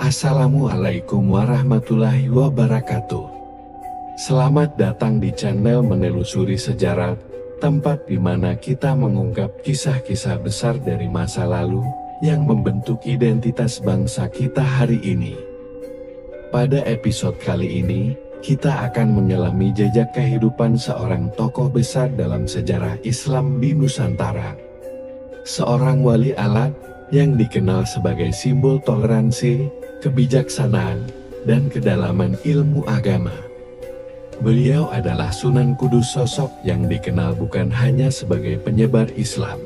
Assalamualaikum warahmatullahi wabarakatuh. Selamat datang di channel Menelusuri Sejarah, tempat di mana kita mengungkap kisah-kisah besar dari masa lalu yang membentuk identitas bangsa kita hari ini. Pada episode kali ini, kita akan menyelami jejak kehidupan seorang tokoh besar dalam sejarah Islam di Nusantara. Seorang wali Allah yang dikenal sebagai simbol toleransi, kebijaksanaan, dan kedalaman ilmu agama. Beliau adalah Sunan Kudus, sosok yang dikenal bukan hanya sebagai penyebar Islam,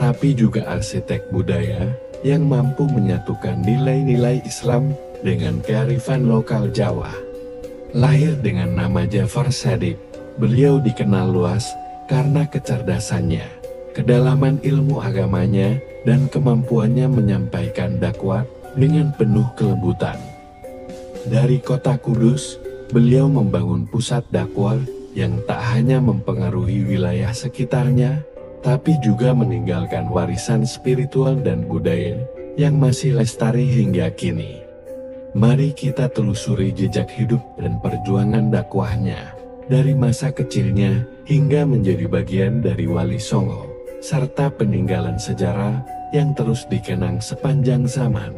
tapi juga arsitek budaya yang mampu menyatukan nilai-nilai Islam dengan kearifan lokal Jawa. Lahir dengan nama Ja'far Shadiq, beliau dikenal luas karena kecerdasannya, kedalaman ilmu agamanya, dan kemampuannya menyampaikan dakwah dengan penuh kelembutan. Dari kota Kudus, beliau membangun pusat dakwah yang tak hanya mempengaruhi wilayah sekitarnya, tapi juga meninggalkan warisan spiritual dan budaya yang masih lestari hingga kini. Mari kita telusuri jejak hidup dan perjuangan dakwahnya, dari masa kecilnya hingga menjadi bagian dari Wali Songo, serta peninggalan sejarah yang terus dikenang sepanjang zaman.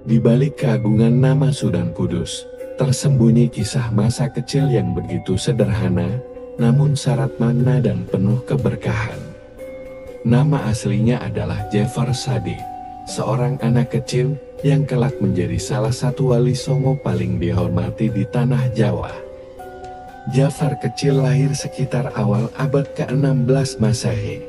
Di balik keagungan nama Sunan Kudus, tersembunyi kisah masa kecil yang begitu sederhana, namun syarat makna dan penuh keberkahan. Nama aslinya adalah Ja'far Shadiq, seorang anak kecil yang kelak menjadi salah satu wali songo paling dihormati di tanah Jawa. Ja'far kecil lahir sekitar awal abad ke-16 Masehi.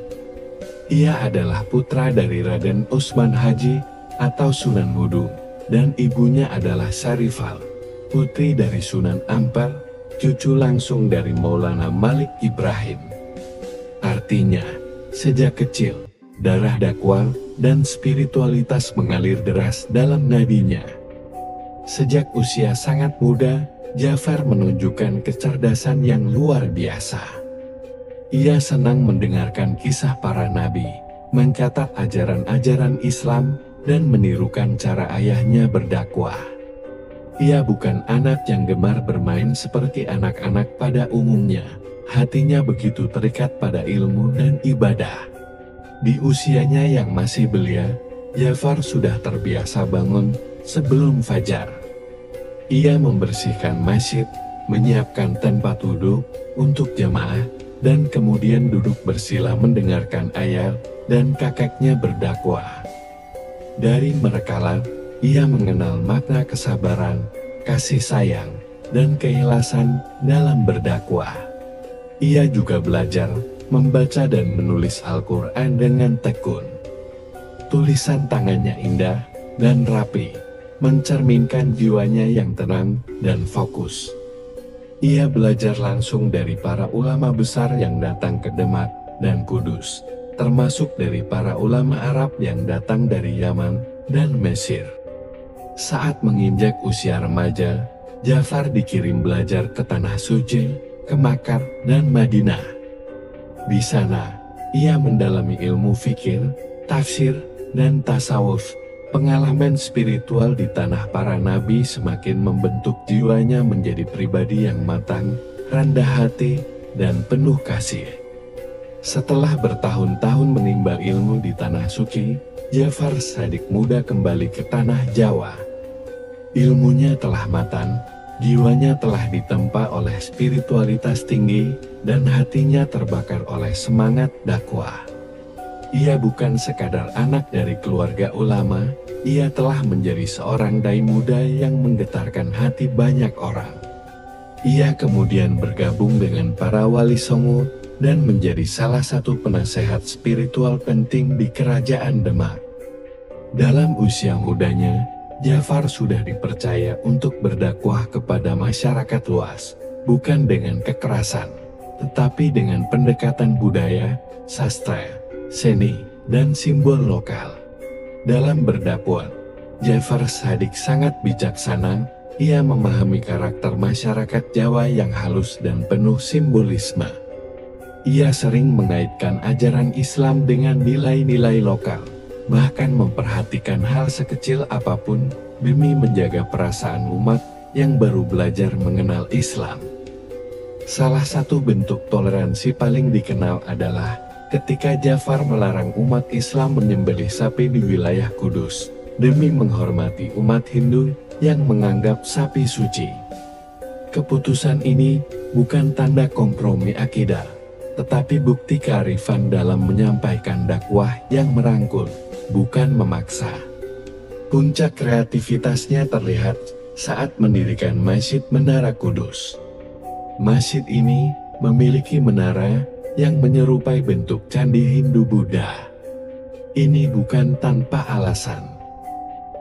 Ia adalah putra dari Raden Utsman Haji atau Sunan Hudung, dan ibunya adalah Syarifal, putri dari Sunan Ampel, cucu langsung dari Maulana Malik Ibrahim. Artinya, sejak kecil, darah dakwah dan spiritualitas mengalir deras dalam nadinya. Sejak usia sangat muda, Ja'far menunjukkan kecerdasan yang luar biasa. Ia senang mendengarkan kisah para nabi, mencatat ajaran-ajaran Islam, dan menirukan cara ayahnya berdakwah. Ia bukan anak yang gemar bermain seperti anak-anak pada umumnya. Hatinya begitu terikat pada ilmu dan ibadah. Di usianya yang masih belia, Ja'far sudah terbiasa bangun sebelum fajar. Ia membersihkan masjid, menyiapkan tempat duduk untuk jamaah, dan kemudian duduk bersila mendengarkan ayah dan kakeknya berdakwah. Dari merekalah, ia mengenal makna kesabaran, kasih sayang, dan keikhlasan dalam berdakwah. Ia juga belajar membaca dan menulis Al-Quran dengan tekun. Tulisan tangannya indah dan rapi, mencerminkan jiwanya yang tenang dan fokus. Ia belajar langsung dari para ulama besar yang datang ke Demak dan Kudus, termasuk dari para ulama Arab yang datang dari Yaman dan Mesir. Saat menginjak usia remaja, Ja'far dikirim belajar ke Tanah Suci, ke Makkah dan Madinah. Di sana, ia mendalami ilmu fikih, tafsir, dan tasawuf. Pengalaman spiritual di tanah para nabi semakin membentuk jiwanya menjadi pribadi yang matang, rendah hati, dan penuh kasih. Setelah bertahun-tahun menimba ilmu di Tanah Suci, Ja'far Shadiq muda kembali ke tanah Jawa. Ilmunya telah matang, jiwanya telah ditempa oleh spiritualitas tinggi, dan hatinya terbakar oleh semangat dakwah. Ia bukan sekadar anak dari keluarga ulama, ia telah menjadi seorang dai muda yang menggetarkan hati banyak orang. Ia kemudian bergabung dengan para wali songo dan menjadi salah satu penasehat spiritual penting di Kerajaan Demak. Dalam usia mudanya, Ja'far sudah dipercaya untuk berdakwah kepada masyarakat luas, bukan dengan kekerasan, tetapi dengan pendekatan budaya, sastra, seni, dan simbol lokal. Dalam berdakwah, Ja'far Shadiq sangat bijaksana. Ia memahami karakter masyarakat Jawa yang halus dan penuh simbolisme. Ia sering mengaitkan ajaran Islam dengan nilai-nilai lokal, bahkan memperhatikan hal sekecil apapun demi menjaga perasaan umat yang baru belajar mengenal Islam. Salah satu bentuk toleransi paling dikenal adalah ketika Ja'far melarang umat Islam menyembelih sapi di wilayah Kudus demi menghormati umat Hindu yang menganggap sapi suci. Keputusan ini bukan tanda kompromi akidah, tetapi bukti kearifan dalam menyampaikan dakwah yang merangkul, bukan memaksa. Puncak kreativitasnya terlihat saat mendirikan Masjid Menara Kudus. Masjid ini memiliki menara yang menyerupai bentuk candi Hindu-Buddha. Ini bukan tanpa alasan.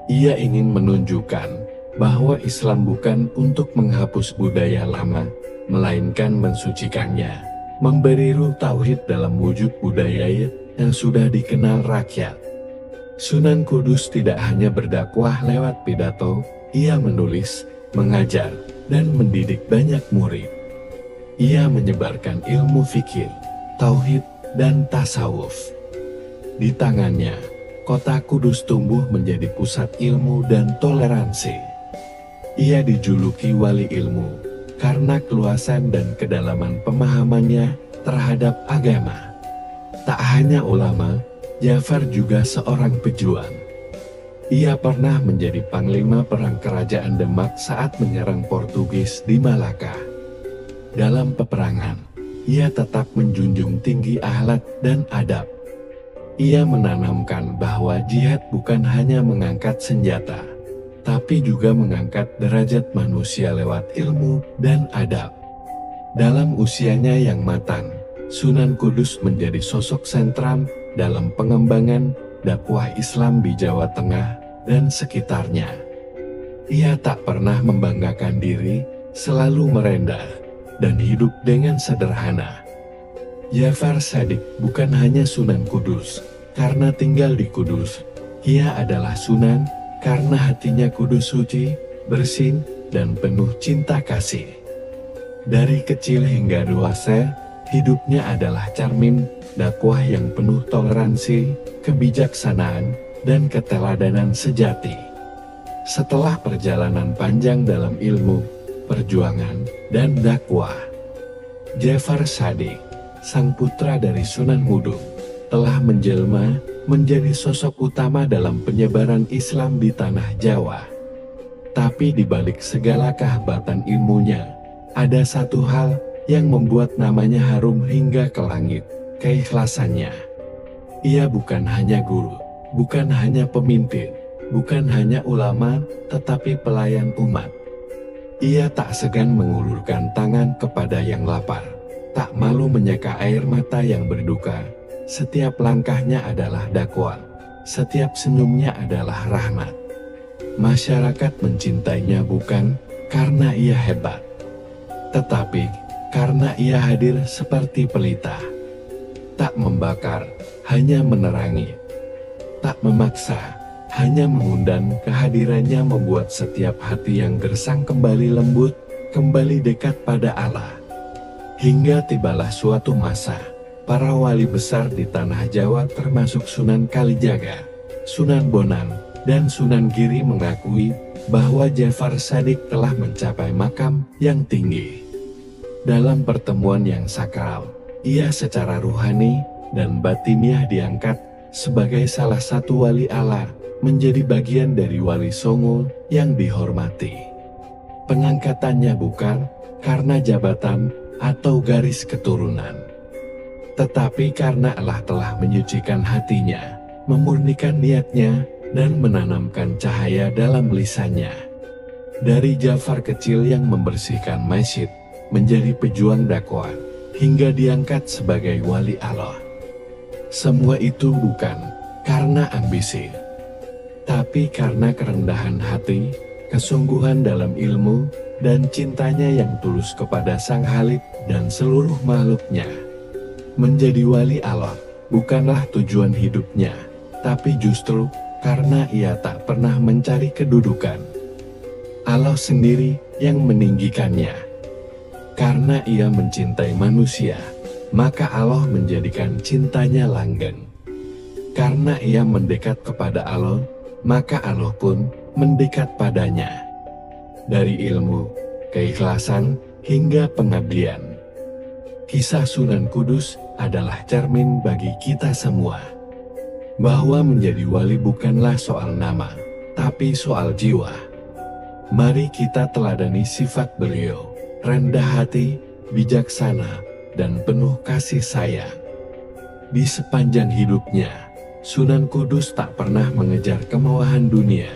Ia ingin menunjukkan bahwa Islam bukan untuk menghapus budaya lama, melainkan mensucikannya, memberi ruh tauhid dalam wujud budaya yang sudah dikenal rakyat. Sunan Kudus tidak hanya berdakwah lewat pidato, ia menulis, mengajar, dan mendidik banyak murid. Ia menyebarkan ilmu fikih, tauhid, dan tasawuf. Di tangannya, kota Kudus tumbuh menjadi pusat ilmu dan toleransi. Ia dijuluki wali ilmu karena keluasan dan kedalaman pemahamannya terhadap agama. Tak hanya ulama, Ja'far juga seorang pejuang. Ia pernah menjadi panglima perang kerajaan Demak saat menyerang Portugis di Malaka. Dalam peperangan, ia tetap menjunjung tinggi akhlak dan adab. Ia menanamkan bahwa jihad bukan hanya mengangkat senjata, tapi juga mengangkat derajat manusia lewat ilmu dan adab. Dalam usianya yang matang, Sunan Kudus menjadi sosok sentral dalam pengembangan dakwah Islam di Jawa Tengah dan sekitarnya. Ia tak pernah membanggakan diri, selalu merendah, dan hidup dengan sederhana. Ja'far Shadiq bukan hanya Sunan Kudus karena tinggal di Kudus, ia adalah Sunan karena hatinya kudus suci, bersih, dan penuh cinta kasih. Dari kecil hingga dewasa, hidupnya adalah cermin dakwah yang penuh toleransi, kebijaksanaan, dan keteladanan sejati. Setelah perjalanan panjang dalam ilmu, perjuangan, dan dakwah, Ja'far Shadiq, sang putra dari Sunan Ngudung, telah menjelma menjadi sosok utama dalam penyebaran Islam di tanah Jawa. Tapi di balik segala kehebatan ilmunya, ada satu hal yang membuat namanya harum hingga ke langit, keikhlasannya. Ia bukan hanya guru, bukan hanya pemimpin, bukan hanya ulama, tetapi pelayan umat. Ia tak segan mengulurkan tangan kepada yang lapar, tak malu menyeka air mata yang berduka. Setiap langkahnya adalah dakwah, setiap senyumnya adalah rahmat. Masyarakat mencintainya bukan karena ia hebat, tetapi karena ia hadir seperti pelita. Tak membakar, hanya menerangi. Tak memaksa, hanya mengundang. Kehadirannya membuat setiap hati yang gersang kembali lembut, kembali dekat pada Allah. Hingga tibalah suatu masa, para wali besar di tanah Jawa termasuk Sunan Kalijaga, Sunan Bonang, dan Sunan Giri mengakui bahwa Ja'far Shadiq telah mencapai makam yang tinggi. Dalam pertemuan yang sakral, ia secara ruhani dan batiniah diangkat sebagai salah satu wali Allah, menjadi bagian dari wali songo yang dihormati. Pengangkatannya bukan karena jabatan atau garis keturunan, tetapi karena Allah telah menyucikan hatinya, memurnikan niatnya, dan menanamkan cahaya dalam lisannya. Dari Ja'far kecil yang membersihkan masjid, menjadi pejuang dakwah, hingga diangkat sebagai wali Allah. Semua itu bukan karena ambisi, tapi karena kerendahan hati, kesungguhan dalam ilmu, dan cintanya yang tulus kepada Sang Khalik dan seluruh makhluknya. Menjadi wali Allah bukanlah tujuan hidupnya, tapi justru karena ia tak pernah mencari kedudukan. Allah sendiri yang meninggikannya. Karena ia mencintai manusia, maka Allah menjadikan cintanya langgeng. Karena ia mendekat kepada Allah, maka Allah pun mendekat padanya. Dari ilmu, keikhlasan, hingga pengabdian. Kisah Sunan Kudus adalah cermin bagi kita semua. Bahwa menjadi wali bukanlah soal nama, tapi soal jiwa. Mari kita teladani sifat beliau, rendah hati, bijaksana, dan penuh kasih sayang. Di sepanjang hidupnya, Sunan Kudus tak pernah mengejar kemewahan dunia,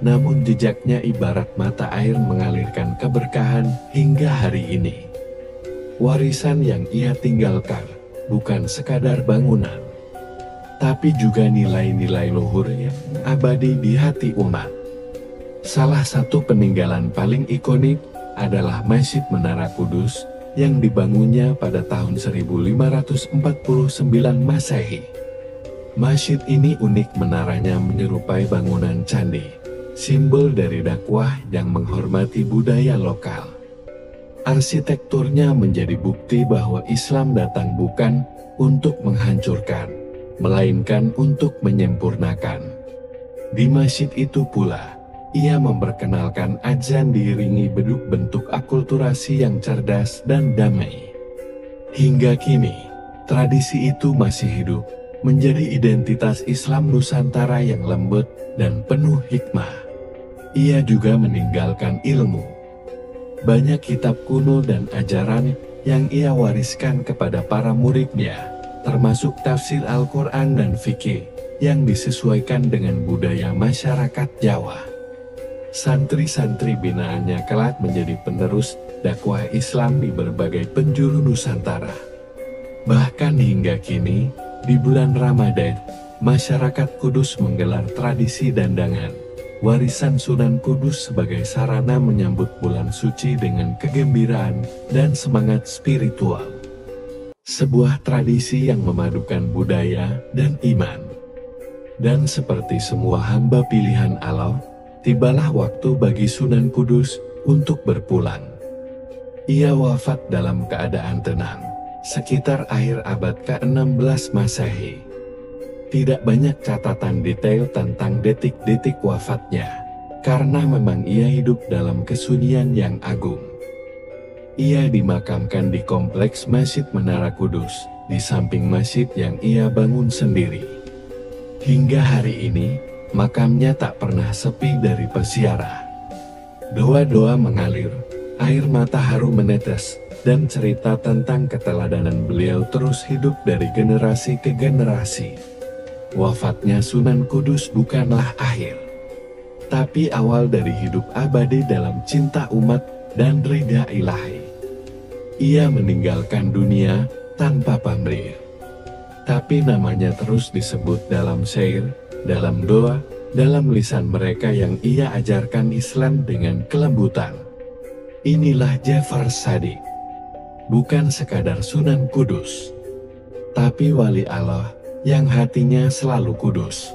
namun jejaknya ibarat mata air mengalirkan keberkahan hingga hari ini. Warisan yang ia tinggalkan bukan sekadar bangunan, tapi juga nilai-nilai luhur yang abadi di hati umat. Salah satu peninggalan paling ikonik adalah Masjid Menara Kudus yang dibangunnya pada tahun 1549 Masehi. Masjid ini unik, menaranya menyerupai bangunan candi, simbol dari dakwah yang menghormati budaya lokal. Arsitekturnya menjadi bukti bahwa Islam datang bukan untuk menghancurkan, melainkan untuk menyempurnakan. Di masjid itu pula, ia memperkenalkan azan diiringi beduk, bentuk akulturasi yang cerdas dan damai. Hingga kini, tradisi itu masih hidup, menjadi identitas Islam Nusantara yang lembut dan penuh hikmah. Ia juga meninggalkan ilmu. Banyak kitab kuno dan ajaran yang ia wariskan kepada para muridnya, termasuk tafsir Al-Quran dan fikih, yang disesuaikan dengan budaya masyarakat Jawa. Santri-santri binaannya kelak menjadi penerus dakwah Islam di berbagai penjuru Nusantara. Bahkan hingga kini, di bulan Ramadan, masyarakat Kudus menggelar tradisi dandangan, warisan Sunan Kudus sebagai sarana menyambut bulan suci dengan kegembiraan dan semangat spiritual. Sebuah tradisi yang memadukan budaya dan iman. Dan seperti semua hamba pilihan Allah, tibalah waktu bagi Sunan Kudus untuk berpulang. Ia wafat dalam keadaan tenang, sekitar akhir abad ke-16 Masehi. Tidak banyak catatan detail tentang detik-detik wafatnya, karena memang ia hidup dalam kesunyian yang agung. Ia dimakamkan di kompleks Masjid Menara Kudus, di samping masjid yang ia bangun sendiri. Hingga hari ini, makamnya tak pernah sepi dari peziarah. Doa-doa mengalir, air mata haru menetes, dan cerita tentang keteladanan beliau terus hidup dari generasi ke generasi. Wafatnya Sunan Kudus bukanlah akhir, tapi awal dari hidup abadi dalam cinta umat dan ridha ilahi. Ia meninggalkan dunia tanpa pamrih, tapi namanya terus disebut dalam syair, dalam doa, dalam lisan mereka yang ia ajarkan Islam dengan kelembutan. Inilah Jafar Shadiq. Bukan sekadar Sunan Kudus, tapi wali Allah yang hatinya selalu kudus.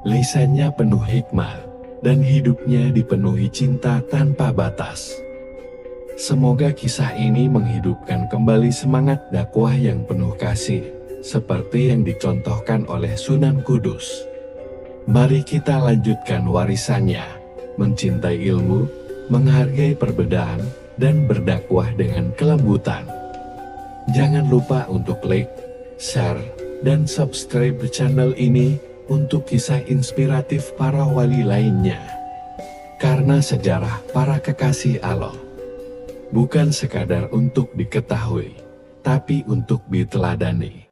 Lisannya penuh hikmah, dan hidupnya dipenuhi cinta tanpa batas. Semoga kisah ini menghidupkan kembali semangat dakwah yang penuh kasih, seperti yang dicontohkan oleh Sunan Kudus. Mari kita lanjutkan warisannya, mencintai ilmu, menghargai perbedaan, dan berdakwah dengan kelembutan. Jangan lupa untuk like, share, dan subscribe channel ini untuk kisah inspiratif para wali lainnya. Karena sejarah para kekasih Allah bukan sekadar untuk diketahui, tapi untuk diteladani.